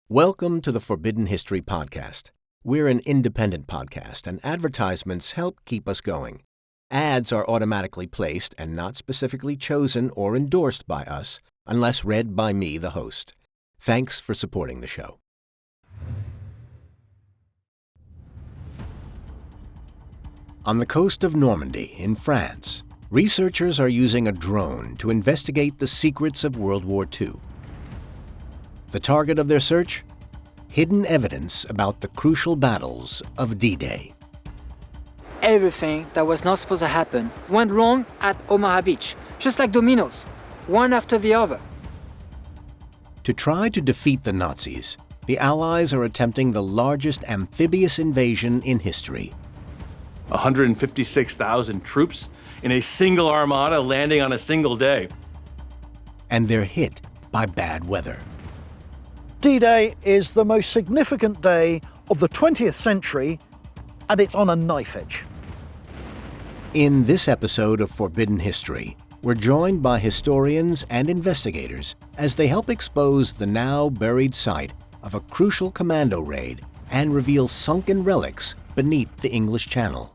Welcome to the Forbidden History Podcast. We're an independent podcast, and advertisements help keep us going. Ads are automatically placed and not specifically chosen or endorsed by us unless read by me, the host. Thanks for supporting the show. On the coast of Normandy, in France, researchers are using a drone to investigate the secrets of World War II. The target of their search? Hidden evidence about the crucial battles of D-Day. Everything that was not supposed to happen went wrong at Omaha Beach, just like dominoes, one after the other. To try to defeat the Nazis, the Allies are attempting the largest amphibious invasion in history. 156,000 troops in a single armada landing on a single day. And they're hit by bad weather. D-Day is the most significant day of the 20th century, and it's on a knife edge. In this episode of Forbidden History, we're joined by historians and investigators as they help expose the now buried site of a crucial commando raid and reveal sunken relics beneath the English Channel.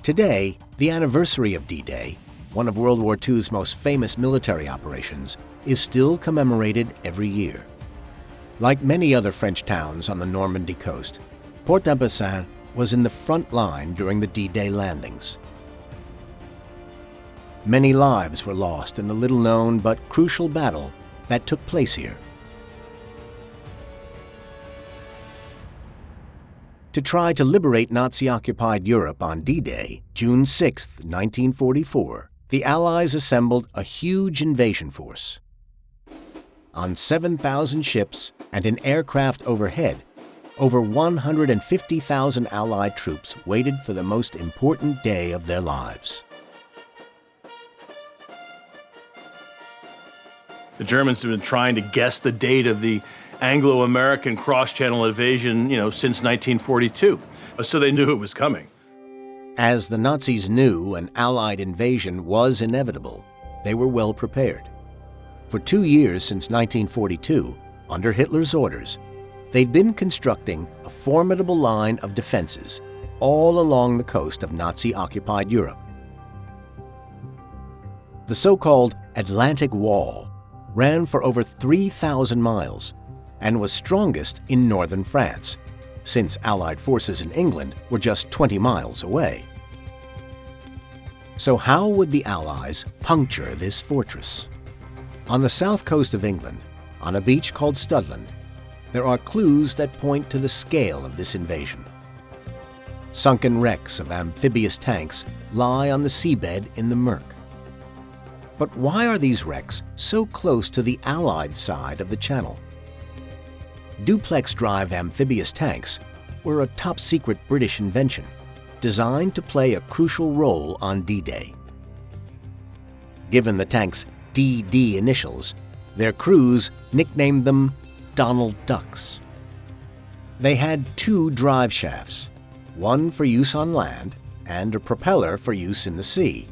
Today, the anniversary of D-Day, one of World War II's most famous military operations, is still commemorated every year. Like many other French towns on the Normandy coast, Port-à-Mousson was in the front line during the D-Day landings. Many lives were lost in the little-known but crucial battle that took place here. To try to liberate Nazi-occupied Europe on D-Day, June 6, 1944, the Allies assembled a huge invasion force. On 7,000 ships and an aircraft overhead, over 150,000 Allied troops waited for the most important day of their lives. The Germans have been trying to guess the date of the Anglo-American cross-channel invasion, since 1942, so they knew it was coming. As the Nazis knew an Allied invasion was inevitable, they were well prepared. For 2 years since 1942, under Hitler's orders, they'd been constructing a formidable line of defenses all along the coast of Nazi-occupied Europe. The so-called Atlantic Wall ran for over 3,000 miles and was strongest in northern France, since Allied forces in England were just 20 miles away. So how would the Allies puncture this fortress? On the south coast of England, on a beach called Studland, there are clues that point to the scale of this invasion. Sunken wrecks of amphibious tanks lie on the seabed in the murk. But why are these wrecks so close to the Allied side of the channel? Duplex-drive amphibious tanks were a top-secret British invention designed to play a crucial role on D-Day. Given the tanks' DD initials, their crews nicknamed them Donald Ducks. They had 2 drive shafts, one for use on land and a propeller for use in the sea.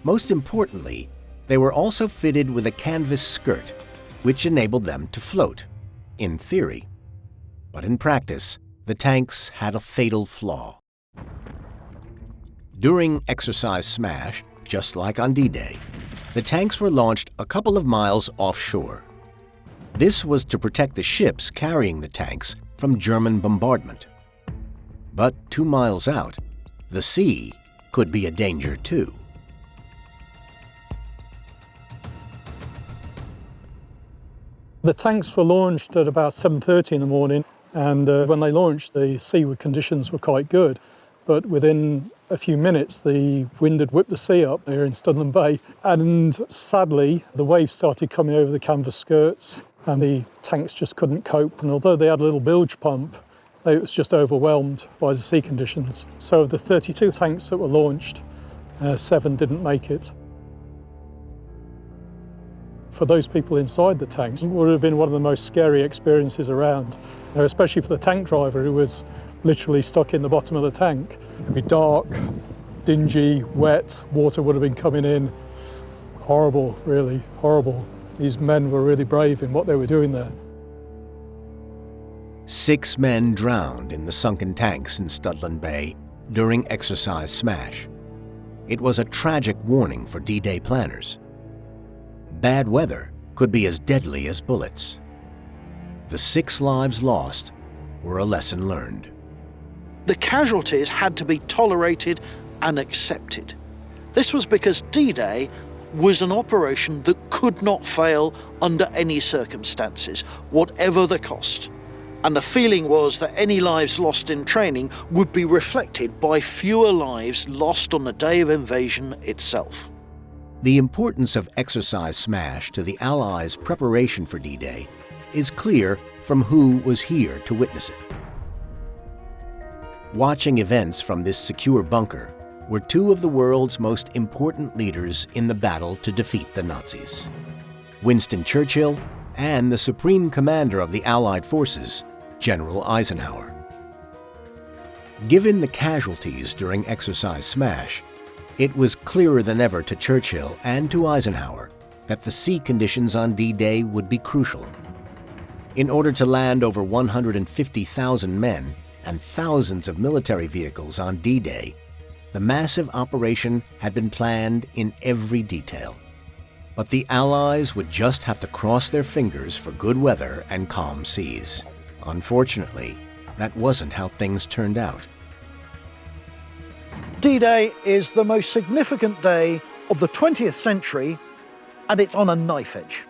Most importantly, they were also fitted with a canvas skirt, which enabled them to float, in theory. But in practice, the tanks had a fatal flaw. During Exercise Smash, just like on D-Day, the tanks were launched a couple of miles offshore. This was to protect the ships carrying the tanks from German bombardment. But 2 miles out, the sea could be a danger too. The tanks were launched at about 7:30 in the morning, and when they launched, the seaward conditions were quite good. But within a few minutes, the wind had whipped the sea up here in Studland Bay, and sadly, the waves started coming over the canvas skirts, and the tanks just couldn't cope. And although they had a little bilge pump, it was just overwhelmed by the sea conditions. So of the 32 tanks that were launched, 7 didn't make it. For those people inside the tanks, it would have been one of the most scary experiences around, especially for the tank driver who was literally stuck in the bottom of the tank. It'd be dark, dingy, wet, water would have been coming in. Horrible, really, horrible. These men were really brave in what they were doing there. 6 men drowned in the sunken tanks in Studland Bay during Exercise Smash. It was a tragic warning for D-Day planners. Bad weather could be as deadly as bullets. The 6 lives lost were a lesson learned. The casualties had to be tolerated and accepted. This was because D-Day was an operation that could not fail under any circumstances, whatever the cost. And the feeling was that any lives lost in training would be reflected by fewer lives lost on the day of invasion itself. The importance of Exercise Smash to the Allies' preparation for D-Day is clear from who was here to witness it. Watching events from this secure bunker were 2 of the world's most important leaders in the battle to defeat the Nazis: Winston Churchill and the Supreme Commander of the Allied forces, General Eisenhower. Given the casualties during Exercise Smash, it was clearer than ever to Churchill and to Eisenhower that the sea conditions on D-Day would be crucial. In order to land over 150,000 men and thousands of military vehicles on D-Day, the massive operation had been planned in every detail. But the Allies would just have to cross their fingers for good weather and calm seas. Unfortunately, that wasn't how things turned out. D-Day is the most significant day of the 20th century, and it's on a knife edge.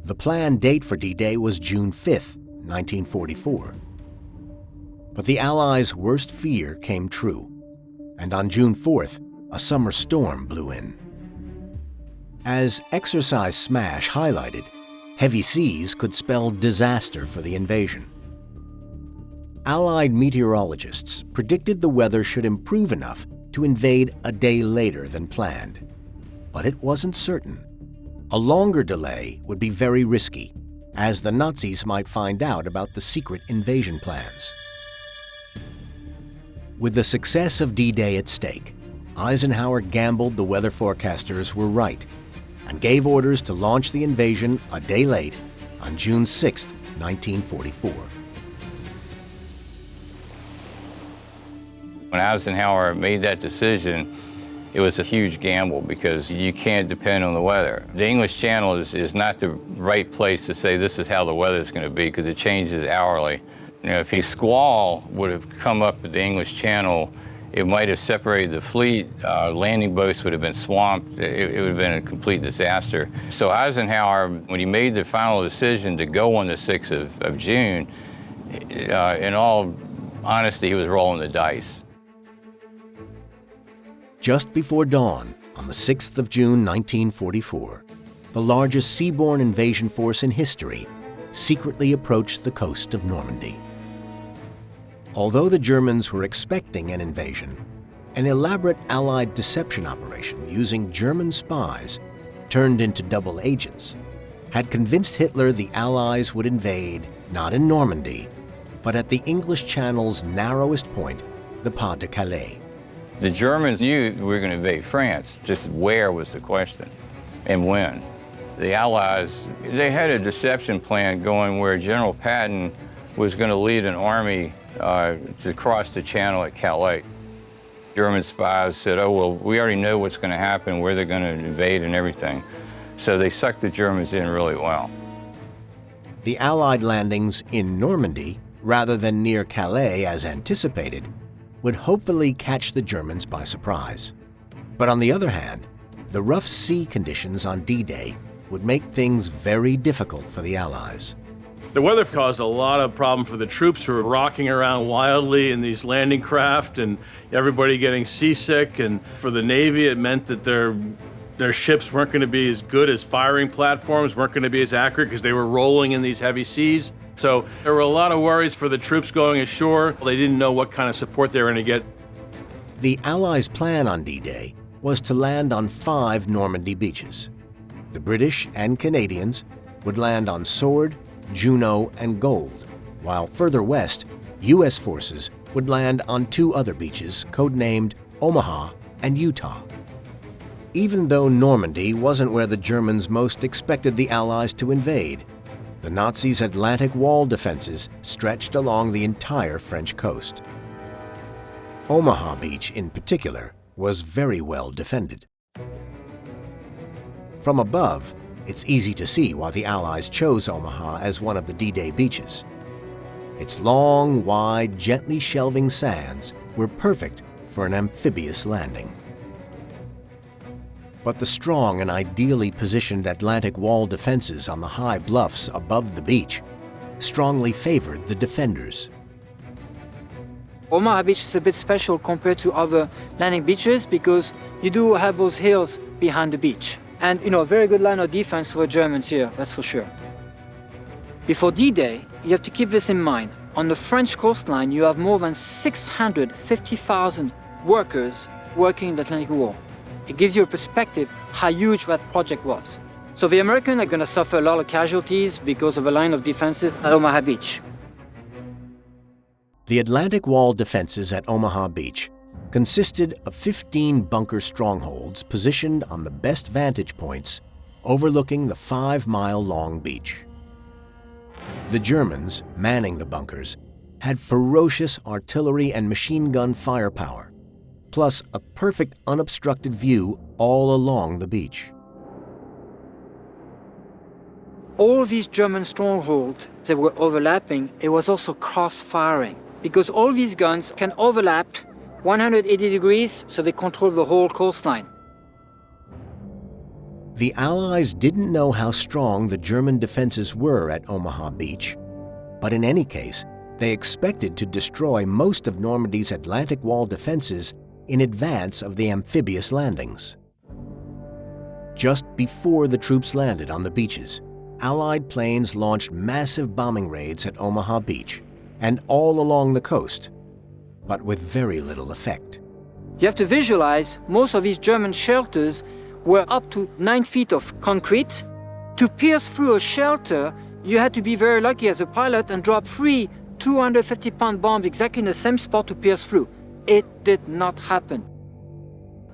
The planned date for D-Day was June 5th, 1944. But the Allies' worst fear came true, and on June 4th, a summer storm blew in. As Exercise Smash highlighted, heavy seas could spell disaster for the invasion. Allied meteorologists predicted the weather should improve enough to invade a day later than planned, but it wasn't certain. A longer delay would be very risky, as the Nazis might find out about the secret invasion plans. With the success of D-Day at stake, Eisenhower gambled the weather forecasters were right and gave orders to launch the invasion a day late on June 6, 1944. When Eisenhower made that decision, it was a huge gamble because you can't depend on the weather. The English Channel is not the right place to say this is how the weather is going to be because it changes hourly. You know, if a squall would have come up at the English Channel, it might have separated the fleet. Landing boats would have been swamped. It would have been a complete disaster. So Eisenhower, when he made the final decision to go on the 6th of June, in all honesty, he was rolling the dice. Just before dawn, on the 6th of June 1944, the largest seaborne invasion force in history secretly approached the coast of Normandy. Although the Germans were expecting an invasion, an elaborate Allied deception operation using German spies, turned into double agents, had convinced Hitler the Allies would invade not in Normandy, but at the English Channel's narrowest point, the Pas de Calais. The Germans knew we were going to invade France, just where was the question, and when. The Allies, they had a deception plan going where General Patton was going to lead an army to cross the Channel at Calais. German spies said, oh, well, we already know what's going to happen, where they're going to invade and everything. So they sucked the Germans in really well. The Allied landings in Normandy, rather than near Calais as anticipated, would hopefully catch the Germans by surprise. But on the other hand, the rough sea conditions on D-Day would make things very difficult for the Allies. The weather caused a lot of problem for the troops who were rocking around wildly in these landing craft and everybody getting seasick. And for the Navy, it meant that their ships weren't going to be as good as firing platforms, weren't going to be as accurate because they were rolling in these heavy seas. So there were a lot of worries for the troops going ashore. They didn't know what kind of support they were going to get. The Allies' plan on D-Day was to land on 5 Normandy beaches. The British and Canadians would land on Sword, Juno, and Gold, while further west, U.S. forces would land on 2 other beaches codenamed Omaha, and Utah. Even though Normandy wasn't where the Germans most expected the Allies to invade, the Nazis' Atlantic Wall defenses stretched along the entire French coast. Omaha Beach, in particular, was very well defended. From above, it's easy to see why the Allies chose Omaha as one of the D-Day beaches. Its long, wide, gently shelving sands were perfect for an amphibious landing. But the strong and ideally positioned Atlantic Wall defenses on the high bluffs above the beach strongly favored the defenders. Omaha Beach is a bit special compared to other landing beaches because you do have those hills behind the beach. And, a very good line of defense for the Germans here, that's for sure. Before D-Day, you have to keep this in mind. On the French coastline, you have more than 650,000 workers working in the Atlantic Wall. It gives you a perspective how huge that project was. So the Americans are going to suffer a lot of casualties because of a line of defenses at Omaha Beach. The Atlantic Wall defenses at Omaha Beach consisted of 15 bunker strongholds positioned on the best vantage points overlooking the 5-mile-long beach. The Germans, manning the bunkers, had ferocious artillery and machine gun firepower, plus a perfect unobstructed view all along the beach. All these German strongholds that were overlapping, it was also cross-firing, because all these guns can overlap 180 degrees, so they control the whole coastline. The Allies didn't know how strong the German defenses were at Omaha Beach, but in any case, they expected to destroy most of Normandy's Atlantic Wall defenses in advance of the amphibious landings. Just before the troops landed on the beaches, Allied planes launched massive bombing raids at Omaha Beach and all along the coast, but with very little effect. You have to visualize most of these German shelters were up to 9 feet of concrete. To pierce through a shelter, you had to be very lucky as a pilot and drop 3 250-pound bombs exactly in the same spot to pierce through. It did not happen.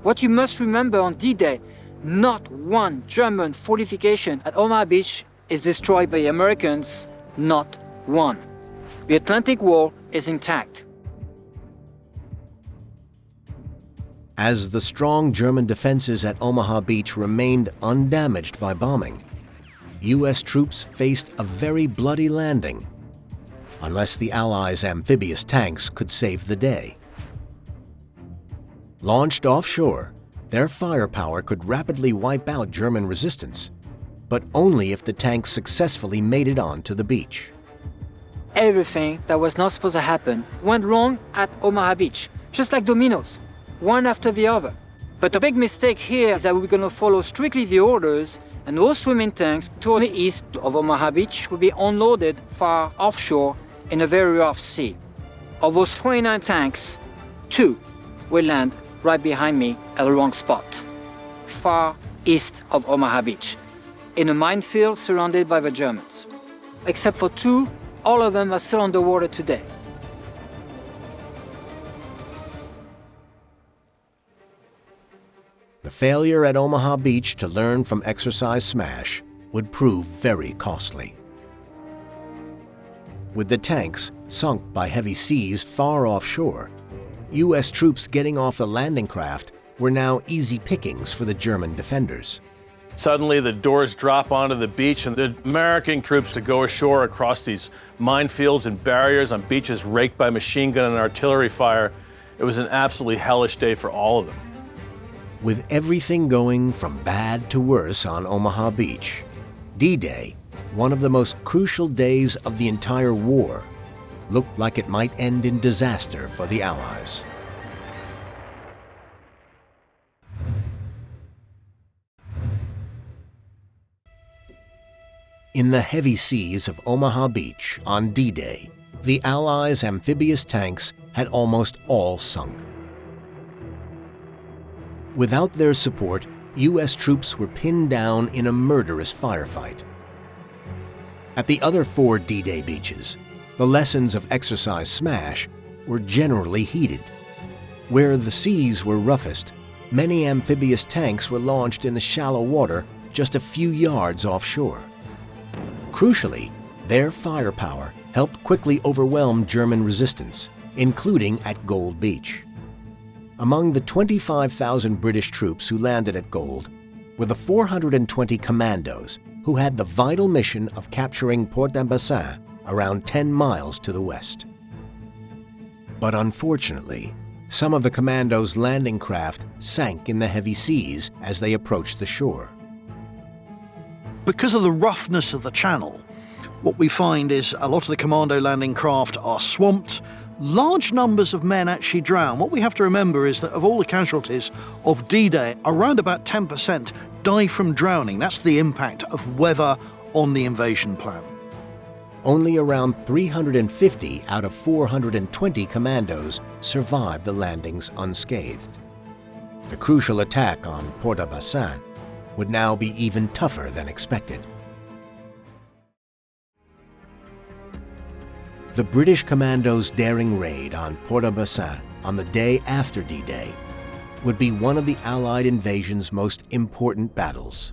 What you must remember on D-Day, not one German fortification at Omaha Beach is destroyed by the Americans, not one. The Atlantic Wall is intact. As the strong German defenses at Omaha Beach remained undamaged by bombing, U.S. troops faced a very bloody landing, unless the Allies' amphibious tanks could save the day. Launched offshore, their firepower could rapidly wipe out German resistance, but only if the tanks successfully made it onto the beach. Everything that was not supposed to happen went wrong at Omaha Beach, just like dominoes, one after the other. But the big mistake here is that we're going to follow strictly the orders, and those swimming tanks to the east of Omaha Beach will be unloaded far offshore in a very rough sea. Of those 29 tanks, 2 will land right behind me at the wrong spot, far east of Omaha Beach, in a minefield surrounded by the Germans. Except for 2, all of them are still underwater today. The failure at Omaha Beach to learn from Exercise Smash would prove very costly. With the tanks sunk by heavy seas far offshore, U.S. troops getting off the landing craft were now easy pickings for the German defenders. Suddenly the doors drop onto the beach and the American troops to go ashore across these minefields and barriers on beaches raked by machine gun and artillery fire. It was an absolutely hellish day for all of them. With everything going from bad to worse on Omaha Beach, D-Day, one of the most crucial days of the entire war, looked like it might end in disaster for the Allies. In the heavy seas of Omaha Beach on D-Day, the Allies' amphibious tanks had almost all sunk. Without their support, U.S. troops were pinned down in a murderous firefight. At the other 4 D-Day beaches, the lessons of Exercise Smash were generally heeded. Where the seas were roughest, many amphibious tanks were launched in the shallow water just a few yards offshore. Crucially, their firepower helped quickly overwhelm German resistance, including at Gold Beach. Among the 25,000 British troops who landed at Gold were the 420 commandos who had the vital mission of capturing Port-à-Bassin around 10 miles to the west. But unfortunately, some of the commandos' landing craft sank in the heavy seas as they approached the shore. Because of the roughness of the channel, what we find is a lot of the commando landing craft are swamped. Large numbers of men actually drown. What we have to remember is that of all the casualties of D-Day, around about 10% die from drowning. That's the impact of weather on the invasion plan. Only around 350 out of 420 commandos survived the landings unscathed. The crucial attack on Port-à-Bassin would now be even tougher than expected. The British commandos' daring raid on Port-à-Bassin on the day after D-Day would be one of the Allied invasion's most important battles.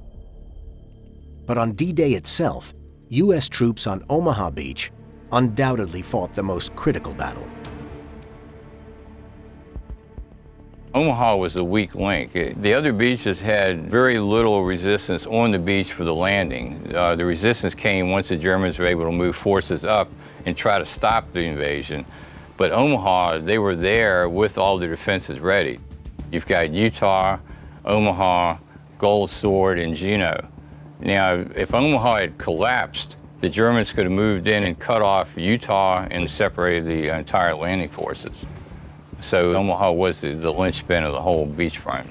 But on D-Day itself, U.S. troops on Omaha Beach undoubtedly fought the most critical battle. Omaha was a weak link. The other beaches had very little resistance on the beach for the landing. The resistance came once the Germans were able to move forces up and try to stop the invasion. But Omaha, they were there with all the defenses ready. You've got Utah, Omaha, Gold Sword, and Juneau. Now, if Omaha had collapsed, the Germans could have moved in and cut off Utah and separated the entire landing forces. So Omaha was the linchpin of the whole beachfront.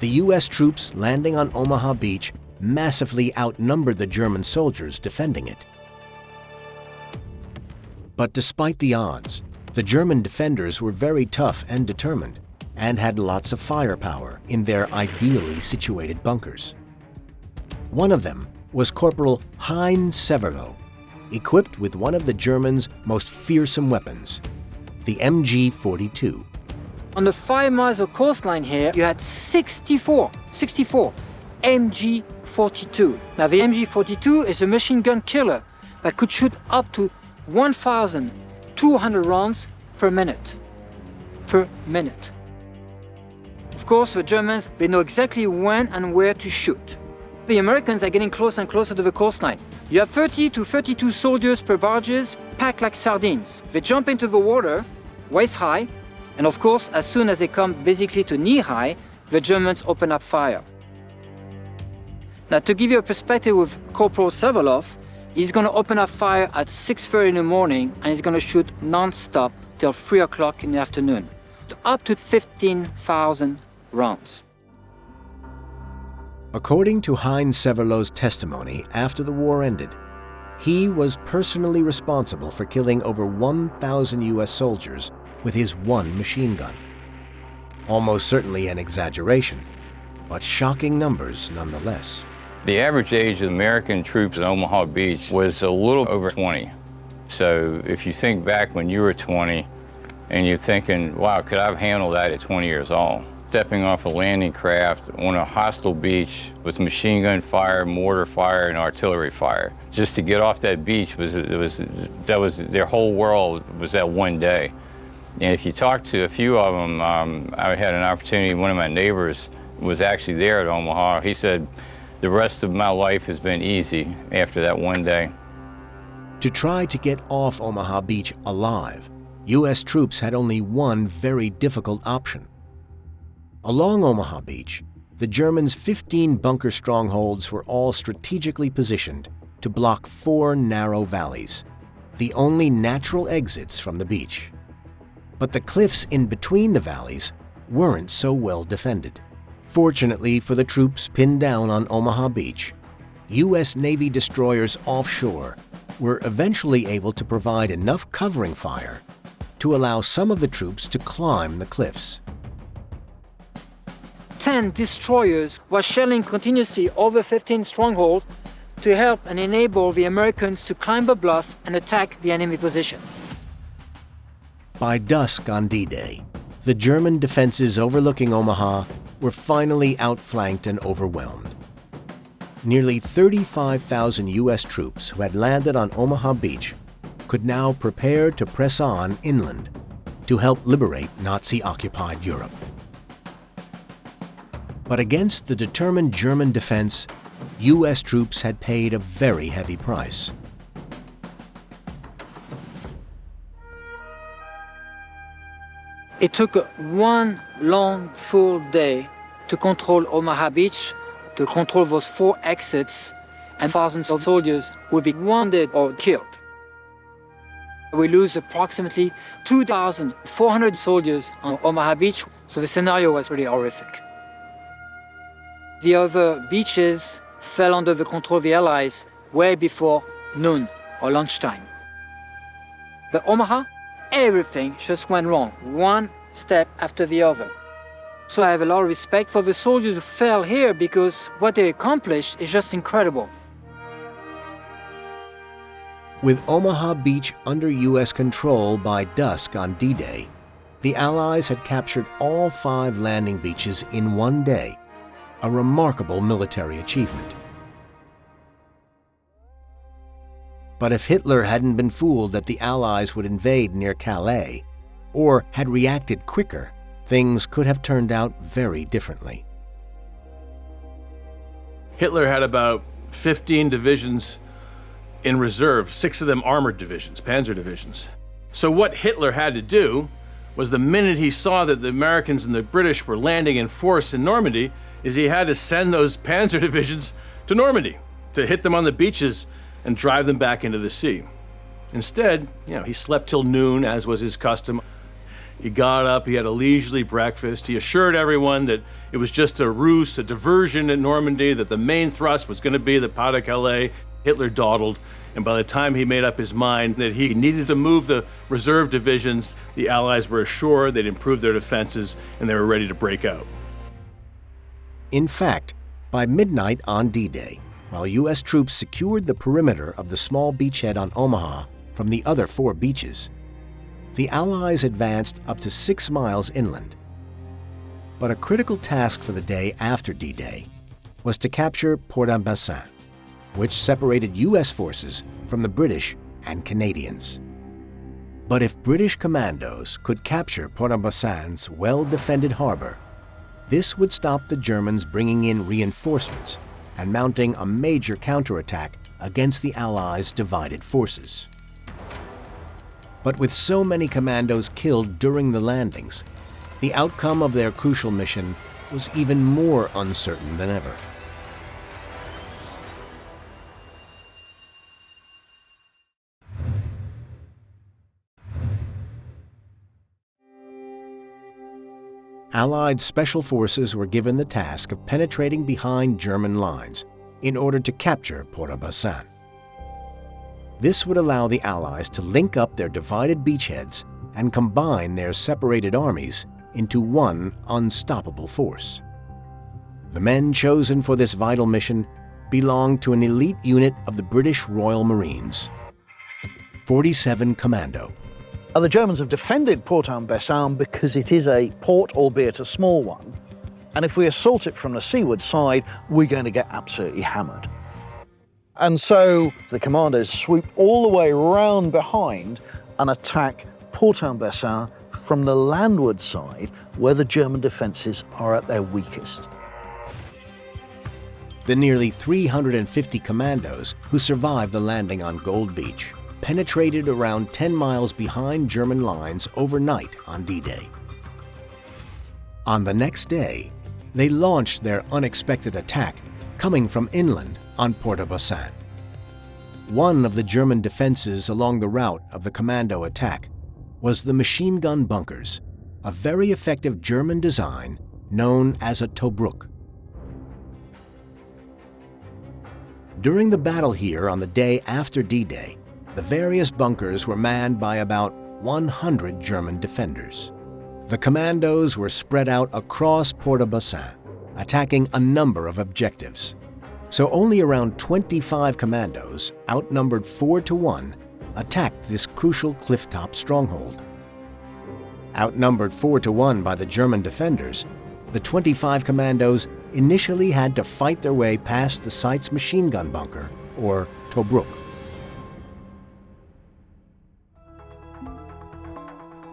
The U.S. troops landing on Omaha Beach massively outnumbered the German soldiers defending it. But despite the odds, the German defenders were very tough and determined, and had lots of firepower in their ideally situated bunkers. One of them was Corporal Hein Severlo, equipped with one of the Germans' most fearsome weapons, the MG-42. On the 5 miles of coastline here, you had 64 MG-42. Now the MG-42 is a machine gun killer that could shoot up to 1,200 rounds per minute. Of course, the Germans, they know exactly when and where to shoot. The Americans are getting closer and closer to the coastline. You have 30 to 32 soldiers per barges, packed like sardines. They jump into the water, waist high, and of course, as soon as they come basically to knee high, the Germans open up fire. Now, to give you a perspective with Corporal Severlov, he's going to open up fire at 6:30 in the morning, and he's going to shoot non-stop till 3 o'clock in the afternoon, up to 15,000 rounds. According to Hein Severlo's testimony after the war ended, he was personally responsible for killing over 1,000 U.S. soldiers with his one machine gun. Almost certainly an exaggeration, but shocking numbers nonetheless. The average age of American troops at Omaha Beach was a little over 20. So if you think back when you were 20 and you're thinking, wow, could I have handled that at 20 years old? Stepping off a landing craft on a hostile beach with machine gun fire, mortar fire, and artillery fire. Just to get off that beach that was their whole world was that one day. And if you talk to a few of them, I had an opportunity, one of my neighbors was actually there at Omaha. He said, the rest of my life has been easy after that one day. To try to get off Omaha Beach alive, U.S. troops had only one very difficult option. Along Omaha Beach, the Germans' 15 bunker strongholds were all strategically positioned to block 4 narrow valleys, the only natural exits from the beach. But the cliffs in between the valleys weren't so well defended. Fortunately for the troops pinned down on Omaha Beach, U.S. Navy destroyers offshore were eventually able to provide enough covering fire to allow some of the troops to climb the cliffs. 10 destroyers were shelling continuously over 15 strongholds to help and enable the Americans to climb a bluff and attack the enemy position. By dusk on D-Day, the German defenses overlooking Omaha were finally outflanked and overwhelmed. Nearly 35,000 U.S. troops who had landed on Omaha Beach could now prepare to press on inland to help liberate Nazi-occupied Europe. But against the determined German defense, U.S. troops had paid a very heavy price. It took one long, full day to control Omaha Beach, to control those 4 exits, and thousands of soldiers would be wounded or killed. We lose approximately 2,400 soldiers on Omaha Beach, so the scenario was really horrific. The other beaches fell under the control of the Allies way before noon or lunchtime. But Omaha, everything just went wrong, one step after the other. So I have a lot of respect for the soldiers who fell here because what they accomplished is just incredible. With Omaha Beach under U.S. control by dusk on D-Day, the Allies had captured all 5 landing beaches in one day, a remarkable military achievement. But if Hitler hadn't been fooled that the Allies would invade near Calais, or had reacted quicker, things could have turned out very differently. Hitler had about 15 divisions in reserve, 6 of them armored divisions, panzer divisions. So what Hitler had to do was, the minute he saw that the Americans and the British were landing in force in Normandy, is he had to send those panzer divisions to Normandy to hit them on the beaches and drive them back into the sea. Instead, he slept till noon, as was his custom. He got up, he had a leisurely breakfast. He assured everyone that it was just a ruse, a diversion in Normandy, that the main thrust was going to be the Pas de Calais. Hitler dawdled, and by the time he made up his mind that he needed to move the reserve divisions, the Allies were assured they'd improved their defenses and they were ready to break out. In fact, by midnight on D-Day, while U.S. troops secured the perimeter of the small beachhead on Omaha from the other 4 beaches, the Allies advanced up to 6 miles inland. But a critical task for the day after D-Day was to capture Port-au-Bassin, which separated U.S. forces from the British and Canadians. But if British commandos could capture Port-au-Bassin's well-defended harbor, this would stop the Germans bringing in reinforcements and mounting a major counterattack against the Allies' divided forces. But with so many commandos killed during the landings, the outcome of their crucial mission was even more uncertain than ever. Allied special forces were given the task of penetrating behind German lines in order to capture Port-au-Bassin. This would allow the Allies to link up their divided beachheads and combine their separated armies into one unstoppable force. The men chosen for this vital mission belonged to an elite unit of the British Royal Marines, 47 Commando. The Germans have defended Port-au-Bassin because it is a port, albeit a small one, and if we assault it from the seaward side, we're going to get absolutely hammered. And so the commandos swoop all the way round behind and attack Port-au-Bassin from the landward side, where the German defences are at their weakest. The nearly 350 commandos who survived the landing on Gold Beach penetrated around 10 miles behind German lines overnight on D-Day. On the next day, they launched their unexpected attack coming from inland on Port-au-Bassin. One of the German defenses along the route of the commando attack was the machine gun bunkers, a very effective German design known as a Tobruk. During the battle here on the day after D-Day, the various bunkers were manned by about 100 German defenders. The commandos were spread out across Port-au-Bassin, attacking a number of objectives. So only around 25 commandos, outnumbered 4 to 1, attacked this crucial clifftop stronghold. Outnumbered 4-1 by the German defenders, the 25 commandos initially had to fight their way past the site's machine gun bunker, or Tobruk.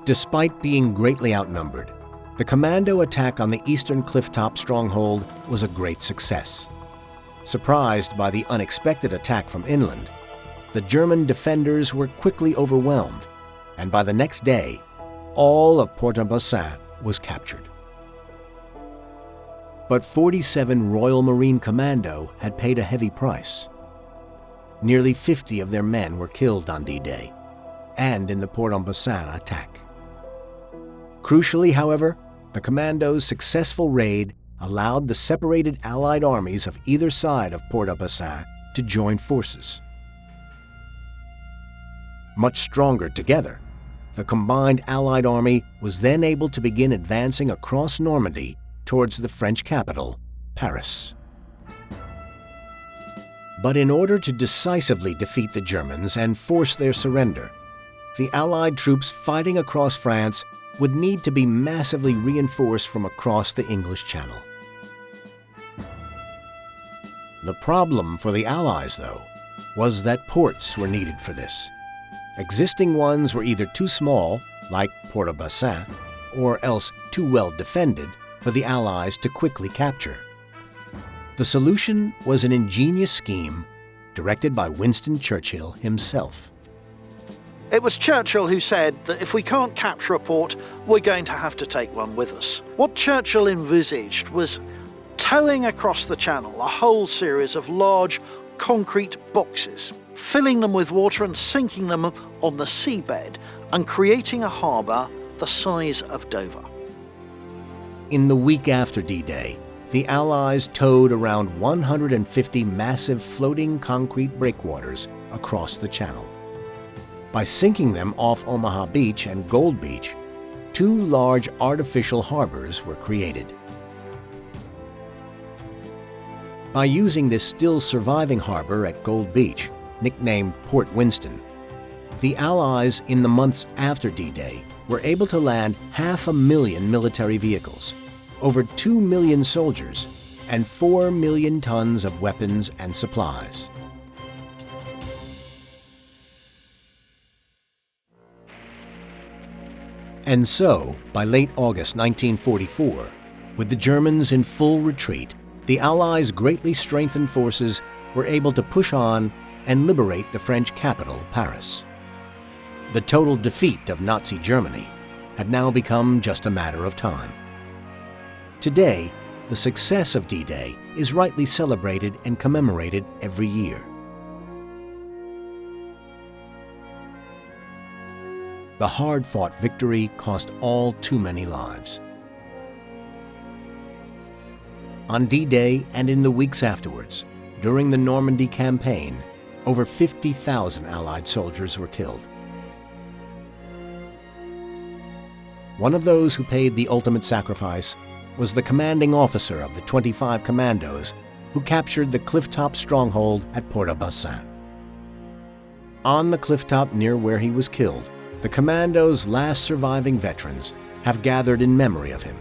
Despite being greatly outnumbered, the commando attack on the eastern clifftop stronghold was a great success. Surprised by the unexpected attack from inland, the German defenders were quickly overwhelmed, and by the next day, all of Port-au-Bassin was captured. But 47 Royal Marine Commando had paid a heavy price. Nearly 50 of their men were killed on D-Day, and in the Port-au-Bassin attack. Crucially, however, the commandos' successful raid allowed the separated Allied armies of either side of Port-au-Bassin to join forces. Much stronger together, the combined Allied army was then able to begin advancing across Normandy towards the French capital, Paris. But in order to decisively defeat the Germans and force their surrender, the Allied troops fighting across France would need to be massively reinforced from across the English Channel. The problem for the Allies, though, was that ports were needed for this. Existing ones were either too small, like Port-au-Bassin, or else too well defended for the Allies to quickly capture. The solution was an ingenious scheme directed by Winston Churchill himself. It was Churchill who said that if we can't capture a port, we're going to have to take one with us. What Churchill envisaged was towing across the channel a whole series of large concrete boxes, filling them with water and sinking them on the seabed, and creating a harbour the size of Dover. In the week after D-Day, the Allies towed around 150 massive floating concrete breakwaters across the channel. By sinking them off Omaha Beach and Gold Beach, two large artificial harbors were created. By using this still surviving harbor at Gold Beach, nicknamed Port Winston, the Allies in the months after D-Day were able to land 500,000 military vehicles, over 2 million soldiers, and 4 million tons of weapons and supplies. And so, by late August 1944, with the Germans in full retreat, the Allies' greatly strengthened forces were able to push on and liberate the French capital, Paris. The total defeat of Nazi Germany had now become just a matter of time. Today, the success of D-Day is rightly celebrated and commemorated every year. The hard-fought victory cost all too many lives. On D-Day and in the weeks afterwards, during the Normandy campaign, over 50,000 Allied soldiers were killed. One of those who paid the ultimate sacrifice was the commanding officer of the 25 commandos who captured the clifftop stronghold at Port-au-Bassin. On the clifftop near where he was killed, the commandos' last surviving veterans have gathered in memory of him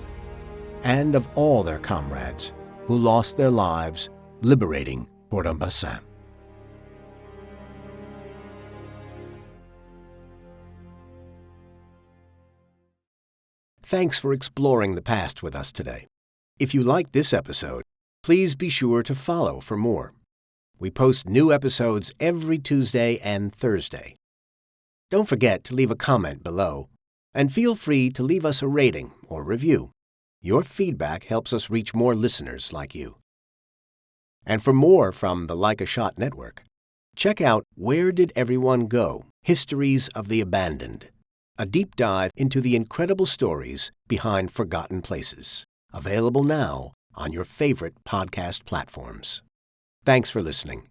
and of all their comrades who lost their lives liberating Port-au-Bassin. Thanks for exploring the past with us today. If you liked this episode, please be sure to follow for more. We post new episodes every Tuesday and Thursday. Don't forget to leave a comment below, and feel free to leave us a rating or review. Your feedback helps us reach more listeners like you. And for more from the Like a Shot Network, check out Where Did Everyone Go? Histories of the Abandoned, a deep dive into the incredible stories behind forgotten places. Available now on your favorite podcast platforms. Thanks for listening.